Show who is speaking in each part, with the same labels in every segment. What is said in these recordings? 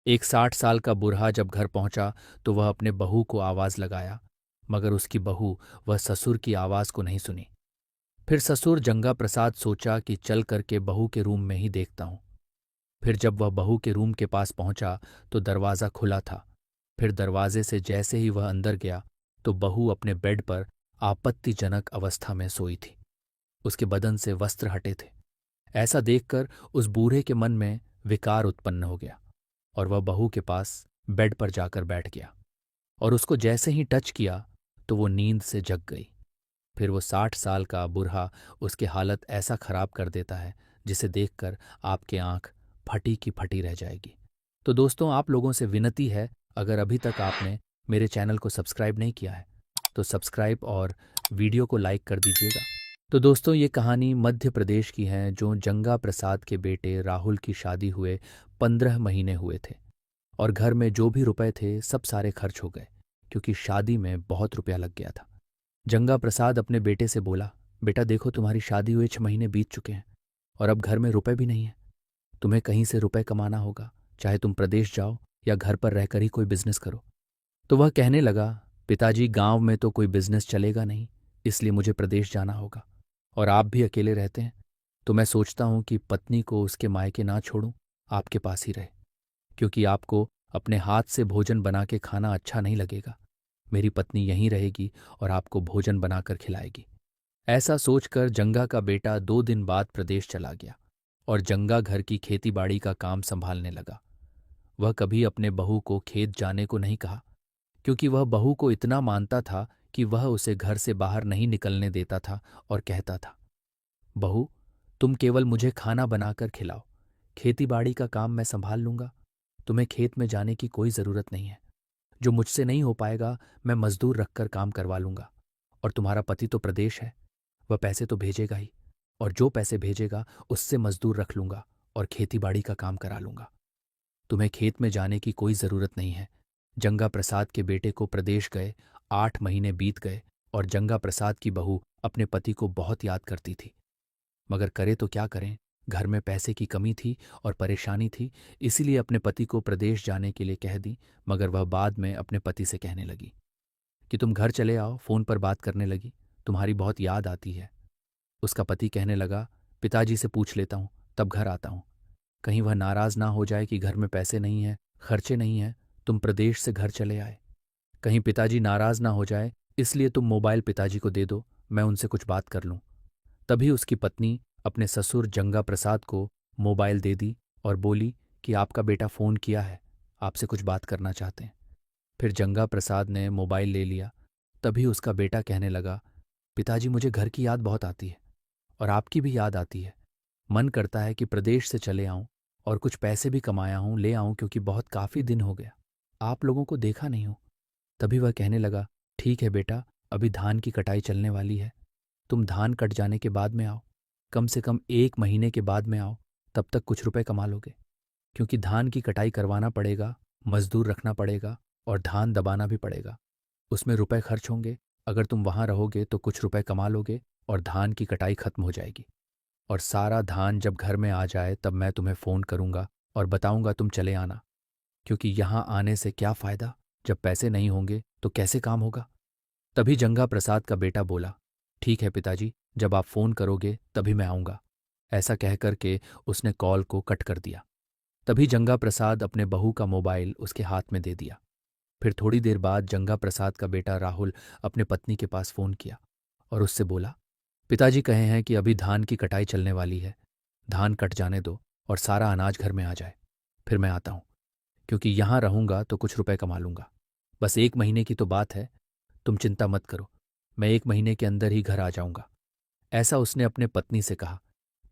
Speaker 1: एक 60 साल का बूढ़ा जब घर पहुंचा तो वह अपने बहू को आवाज लगाया, मगर उसकी बहू वह ससुर की आवाज को नहीं सुनी। फिर ससुर जंगा प्रसाद सोचा कि चल करके बहू के रूम में ही देखता हूं। फिर जब वह बहू के रूम के पास पहुंचा तो दरवाज़ा खुला था। फिर दरवाजे से जैसे ही वह अंदर गया तो बहू अपने बेड पर आपत्तिजनक अवस्था में सोई थी। उसके बदन से वस्त्र हटे थे। ऐसा देखकर उस बूढ़े के मन में विकार उत्पन्न हो गया और वह बहू के पास बेड पर जाकर बैठ गया और उसको जैसे ही टच किया तो वो नींद से जग गई। फिर वो 60 साल का बूढ़ा उसकी हालत ऐसा खराब कर देता है जिसे देखकर आपकी आंख फटी की फटी रह जाएगी। तो दोस्तों, आप लोगों से विनती है, अगर अभी तक आपने मेरे चैनल को सब्सक्राइब नहीं किया है तो सब्सक्राइब और वीडियो को लाइक कर दीजिएगा। तो दोस्तों, ये कहानी मध्य प्रदेश की है। जो जंगा प्रसाद के बेटे राहुल की शादी हुए 15 महीने हुए थे और घर में जो भी रुपए थे सब सारे खर्च हो गए, क्योंकि शादी में बहुत रुपया लग गया था। जंगा प्रसाद अपने बेटे से बोला, बेटा देखो, तुम्हारी शादी हुए 6 महीने बीत चुके हैं और अब घर में रुपए भी नहीं है। तुम्हें कहीं से रुपए कमाना होगा, चाहे तुम प्रदेश जाओ या घर पर रहकर ही कोई बिजनेस करो। तो वह कहने लगा, पिताजी गांव में तो कोई बिजनेस चलेगा नहीं, इसलिए मुझे प्रदेश जाना होगा। और आप भी अकेले रहते हैं, तो मैं सोचता हूं कि पत्नी को उसके मायके ना छोड़ूं, आपके पास ही रहे, क्योंकि आपको अपने हाथ से भोजन बना के खाना अच्छा नहीं लगेगा। मेरी पत्नी यहीं रहेगी और आपको भोजन बनाकर खिलाएगी। ऐसा सोचकर जंगा का बेटा 2 दिन बाद प्रदेश चला गया और जंगा घर की खेतीबाड़ी का काम संभालने लगा। वह कभी अपने बहू को खेत जाने को नहीं कहा, क्योंकि वह बहू को इतना मानता था कि वह उसे घर से बाहर नहीं निकलने देता था और कहता था, बहू, तुम केवल मुझे खाना बनाकर खिलाओ, खेतीबाड़ी का काम मैं संभाल लूंगा। तुम्हें खेत में जाने की कोई जरूरत नहीं है। जो मुझसे नहीं हो पाएगा मैं मजदूर रखकर काम करवा लूंगा। और तुम्हारा पति तो प्रदेश है, वह पैसे तो भेजेगा ही, और जो पैसे भेजेगा उससे मजदूर रख लूंगा और खेतीबाड़ी का काम करा लूंगा। तुम्हें खेत में जाने की कोई जरूरत नहीं है। जंगा प्रसाद के बेटे को प्रदेश गए 8 महीने बीत गए और जंगा प्रसाद की बहू अपने पति को बहुत याद करती थी, मगर करे तो क्या करें। घर में पैसे की कमी थी और परेशानी थी, इसीलिए अपने पति को प्रदेश जाने के लिए कह दी। मगर वह बाद में अपने पति से कहने लगी कि तुम घर चले आओ, फोन पर बात करने लगी, तुम्हारी बहुत याद आती है। उसका पति कहने लगा, पिताजी से पूछ लेता हूँ, तब घर आता हूँ। कहीं वह नाराज ना हो जाए कि घर में पैसे नहीं हैं, खर्चे नहीं हैं, तुम प्रदेश से घर चले आए। कहीं पिताजी नाराज ना हो जाए, इसलिए तुम मोबाइल पिताजी को दे दो, मैं उनसे कुछ बात कर लूं। तभी उसकी पत्नी अपने ससुर जंगा प्रसाद को मोबाइल दे दी और बोली कि आपका बेटा फोन किया है, आपसे कुछ बात करना चाहते हैं। फिर जंगा प्रसाद ने मोबाइल ले लिया। तभी उसका बेटा कहने लगा, पिताजी, मुझे घर की याद बहुत आती है और आपकी भी याद आती है। मन करता है कि प्रदेश से चले आऊं और कुछ पैसे भी कमाया हूं ले आऊं, क्योंकि बहुत काफी दिन हो गया आप लोगों को देखा नहीं हूं। तभी वह कहने लगा, ठीक है बेटा, अभी धान की कटाई चलने वाली है, तुम धान कट जाने के बाद में आओ, कम से कम 1 महीने के बाद में आओ, तब तक कुछ रुपए कमा लोगे। क्योंकि धान की कटाई करवाना पड़ेगा, मजदूर रखना पड़ेगा और धान दबाना भी पड़ेगा। उसमें रुपए खर्च होंगे। अगर तुम वहां रहोगे तो कुछ रुपए कमा लोगे और धान की कटाई खत्म हो जाएगी। और सारा धान जब घर में आ जाए तब मैं तुम्हें फोन करूंगा और बताऊंगा तुम चले आना, क्योंकि यहां आने से क्या फायदा, जब पैसे नहीं होंगे तो कैसे काम होगा। तभी जंगा प्रसाद का बेटा बोला, ठीक है पिताजी, जब आप फोन करोगे तभी मैं आऊंगा। ऐसा कह करके उसने कॉल को कट कर दिया। तभी जंगा प्रसाद अपने बहू का मोबाइल उसके हाथ में दे दिया। फिर थोड़ी देर बाद जंगा प्रसाद का बेटा राहुल अपने पत्नी के पास फोन किया और उससे बोला, पिताजी कहे हैं कि अभी धान की कटाई चलने वाली है, धान कट जाने दो और सारा अनाज घर में आ जाए, फिर मैं आता हूं, क्योंकि यहां रहूंगा तो कुछ रुपए कमा लूंगा। बस 1 महीने की तो बात है, तुम चिंता मत करो, मैं 1 महीने के अंदर ही घर आ जाऊंगा। ऐसा उसने अपने पत्नी से कहा।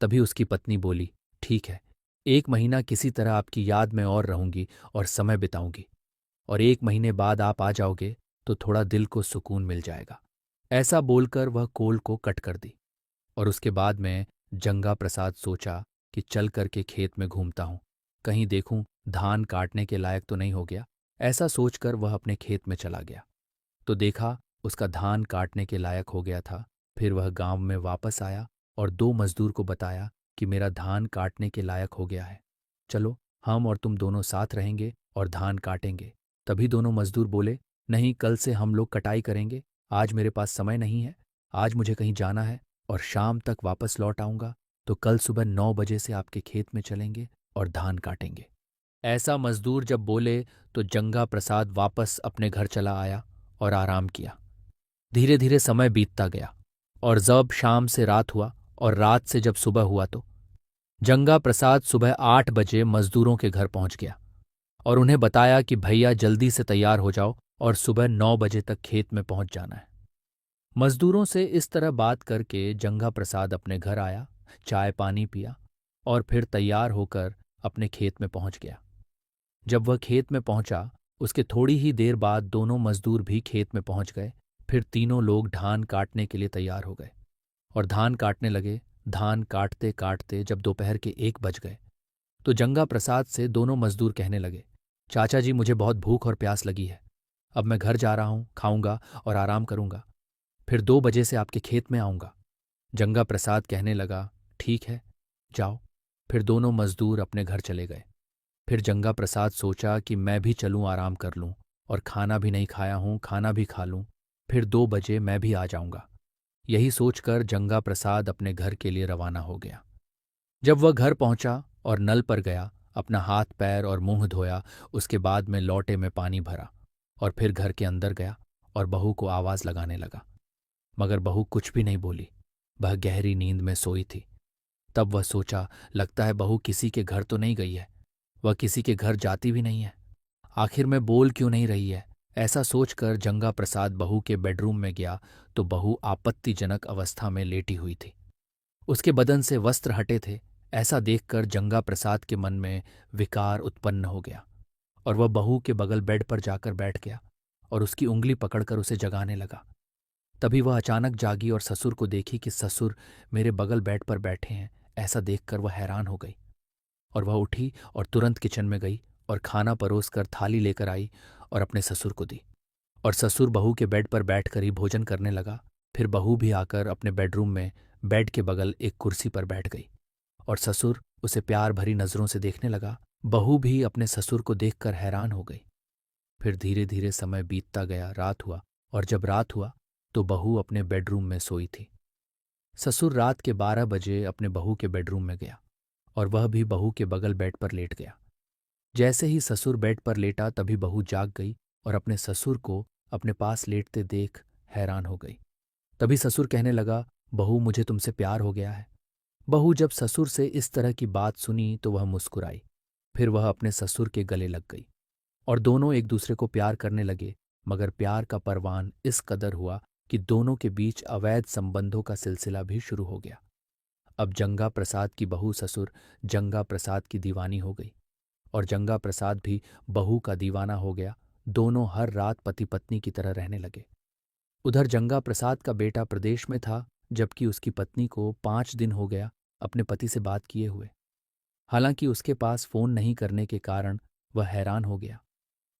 Speaker 1: तभी उसकी पत्नी बोली, ठीक है, 1 महीना किसी तरह आपकी याद में और रहूंगी और समय बिताऊंगी, और 1 महीने बाद आप आ जाओगे तो थोड़ा दिल को सुकून मिल जाएगा। ऐसा बोलकर वह कॉल को कट कर दी। और उसके बाद में जंगा प्रसाद सोचा कि चल करके खेत में घूमता हूं, कहीं देखूं धान काटने के लायक तो नहीं हो गया। ऐसा सोचकर वह अपने खेत में चला गया तो देखा उसका धान काटने के लायक हो गया था। फिर वह गांव में वापस आया और 2 मजदूर को बताया कि मेरा धान काटने के लायक हो गया है, चलो हम और तुम दोनों साथ रहेंगे और धान काटेंगे। तभी दोनों मजदूर बोले, नहीं, कल से हम लोग कटाई करेंगे। आज मेरे पास समय नहीं है। आज मुझे कहीं जाना है और शाम तक वापस लौट आऊंगा, तो कल सुबह 9 बजे से आपके खेत में चलेंगे और धान काटेंगे। ऐसा मजदूर जब बोले तो जंगा प्रसाद वापस अपने घर चला आया और आराम किया। धीरे धीरे समय बीतता गया और जब शाम से रात हुआ और रात से जब सुबह हुआ तो जंगा प्रसाद सुबह 8 बजे मजदूरों के घर पहुंच गया और उन्हें बताया कि भैया जल्दी से तैयार हो जाओ और सुबह 9 बजे तक खेत में पहुंच जाना है। मजदूरों से इस तरह बात करके जंगा प्रसाद अपने घर आया, चाय पानी पिया और फिर तैयार होकर अपने खेत में पहुंच गया। जब वह खेत में पहुंचा, उसके थोड़ी ही देर बाद दोनों मजदूर भी खेत में पहुंच गए। फिर तीनों लोग धान काटने के लिए तैयार हो गए और धान काटने लगे। धान काटते काटते जब दोपहर के 1 बज गए तो जंगा प्रसाद से दोनों मजदूर कहने लगे, चाचा जी, मुझे बहुत भूख और प्यास लगी है। अब मैं घर जा रहा हूं, खाऊंगा और आराम करूंगा। फिर 2 बजे से आपके खेत में आऊंगा। जंगा प्रसाद कहने लगा, ठीक है, जाओ। फिर दोनों मजदूर अपने घर चले गए। फिर जंगा प्रसाद सोचा कि मैं भी चलूं, आराम कर लूं, और खाना भी नहीं खाया हूं, खाना भी खा लूं। फिर 2 बजे मैं भी आ जाऊंगा। यही सोचकर जंगा प्रसाद अपने घर के लिए रवाना हो गया। जब वह घर पहुंचा और नल पर गया, अपना हाथ पैर और मुंह धोया, उसके बाद में लोटे में पानी भरा और फिर घर के अंदर गया और बहू को आवाज लगाने लगा। मगर बहू कुछ भी नहीं बोली। वह गहरी नींद में सोई थी। तब वह सोचा, लगता है बहू किसी के घर तो नहीं गई है। वह किसी के घर जाती भी नहीं है। आखिर में बोल क्यों नहीं रही है? ऐसा सोचकर जंगा प्रसाद बहू के बेडरूम में गया तो बहू आपत्तिजनक अवस्था में लेटी हुई थी। उसके बदन से वस्त्र हटे थे। ऐसा देखकर जंगा प्रसाद के मन में विकार उत्पन्न हो गया और वह बहू के बगल बेड पर जाकर बैठ गया और उसकी उंगली पकड़कर उसे जगाने लगा। तभी वह अचानक जागी और ससुर को देखी कि ससुर मेरे बगल बेड पर बैठे हैं। ऐसा देखकर वह हैरान हो गई और वह उठी और तुरंत किचन में गई और खाना परोस कर थाली लेकर आई और अपने ससुर को दी। और ससुर बहू के बेड पर बैठकर ही भोजन करने लगा। फिर बहू भी आकर अपने बेडरूम में बेड के बगल एक कुर्सी पर बैठ गई और ससुर उसे प्यार भरी नजरों से देखने लगा। बहू भी अपने ससुर को देखकर हैरान हो गई। फिर धीरे धीरे समय बीतता गया, रात हुआ और जब रात हुआ तो बहू अपने बेडरूम में सोई थी। ससुर रात के 12 बजे अपने बहू के बेडरूम में गया और वह भी बहू के बगल बेड पर लेट गया। जैसे ही ससुर बेड पर लेटा तभी बहू जाग गई और अपने ससुर को अपने पास लेटते देख हैरान हो गई। तभी ससुर कहने लगा, बहू, मुझे तुमसे प्यार हो गया है। बहू जब ससुर से इस तरह की बात सुनी तो वह मुस्कुराई। फिर वह अपने ससुर के गले लग गई और दोनों एक दूसरे को प्यार करने लगे। मगर प्यार का परवान इस कदर हुआ कि दोनों के बीच अवैध संबंधों का सिलसिला भी शुरू हो गया। अब जंगा प्रसाद की बहू ससुर जंगा प्रसाद की दीवानी हो गई और जंगा प्रसाद भी बहू का दीवाना हो गया। दोनों हर रात पति पत्नी की तरह रहने लगे। उधर जंगा प्रसाद का बेटा प्रदेश में था, जबकि उसकी पत्नी को 5 दिन हो गया अपने पति से बात किए हुए। हालांकि उसके पास फोन नहीं करने के कारण वह हैरान हो गया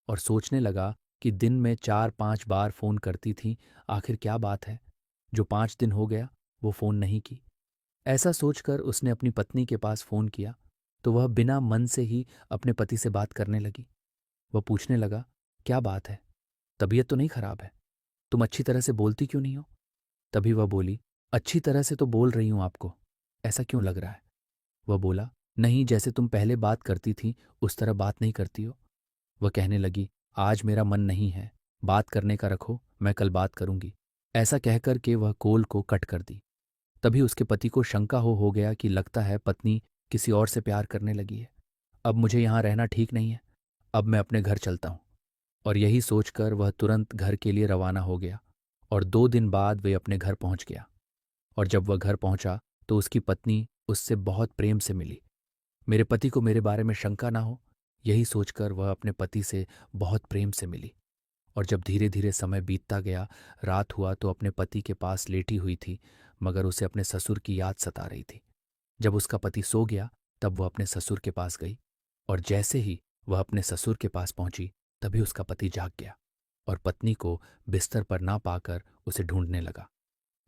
Speaker 1: और सोचने लगा कि दिन में 4-5 बार फोन करती थी, आखिर क्या बात है जो 5 दिन हो गया वो फोन नहीं की। ऐसा सोचकर उसने अपनी पत्नी के पास फोन किया तो वह बिना मन से ही अपने पति से बात करने लगी। वह पूछने लगा, क्या बात है? तबीयत तो नहीं खराब है? तुम अच्छी तरह से बोलती क्यों नहीं हो? तभी वह बोली, अच्छी तरह से तो बोल रही हूं आपको, ऐसा क्यों लग रहा है? वह बोला, नहीं, जैसे तुम पहले बात करती थी उस तरह बात नहीं करती हो। वह कहने लगी, आज मेरा मन नहीं है, बात करने का रखो, मैं कल बात करूंगी। ऐसा कहकर के वह कॉल को कट कर दी। तभी उसके पति को शंका हो गया कि लगता है पत्नी किसी और से प्यार करने लगी है। अब मुझे यहां रहना ठीक नहीं है, अब मैं अपने घर चलता हूं। और यही सोचकर वह तुरंत घर के लिए रवाना हो गया और 2 दिन बाद वे अपने घर पहुंच गया। और जब वह घर पहुंचा तो उसकी पत्नी उससे बहुत प्रेम से मिली। मेरे पति को मेरे बारे में शंका ना हो, यही सोचकर वह अपने पति से बहुत प्रेम से मिली। और जब धीरे धीरे समय बीतता गया, रात हुआ तो अपने पति के पास लेटी हुई थी, मगर उसे अपने ससुर की याद सता रही थी। जब उसका पति सो गया तब वह अपने ससुर के पास गई और जैसे ही वह अपने ससुर के पास पहुंची तभी उसका पति जाग गया और पत्नी को बिस्तर पर ना पाकर उसे ढूंढने लगा।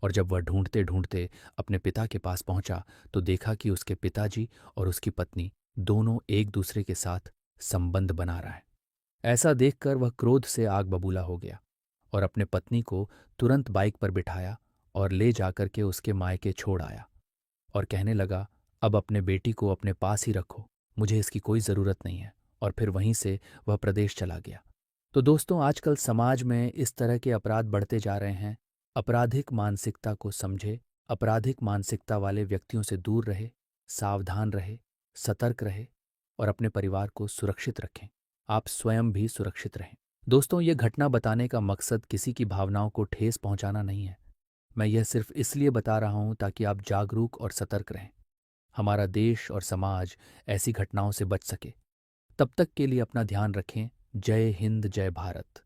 Speaker 1: और जब वह ढूंढते ढूंढते अपने पिता के पास पहुंचा तो देखा कि उसके पिताजी और उसकी पत्नी दोनों एक दूसरे के साथ संबंध बना रहा है। ऐसा देखकर वह क्रोध से आग बबूला हो गया और अपने पत्नी को तुरंत बाइक पर बिठाया और ले जाकर के उसके मायके छोड़ आया और कहने लगा, अब अपने बेटी को अपने पास ही रखो, मुझे इसकी कोई ज़रूरत नहीं है। और फिर वहीं से वह प्रदेश चला गया। तो दोस्तों, आजकल समाज में इस तरह के अपराध बढ़ते जा रहे हैं। आपराधिक मानसिकता को समझे, आपराधिक मानसिकता वाले व्यक्तियों से दूर रहे, सावधान रहे, सतर्क रहे और अपने परिवार को सुरक्षित रखें। आप स्वयं भी सुरक्षित रहें। दोस्तों, ये घटना बताने का मकसद किसी की भावनाओं को ठेस पहुंचाना नहीं है। मैं यह सिर्फ इसलिए बता रहा हूं ताकि आप जागरूक और सतर्क रहें, हमारा देश और समाज ऐसी घटनाओं से बच सके। तब तक के लिए अपना ध्यान रखें। जय हिंद, जय भारत।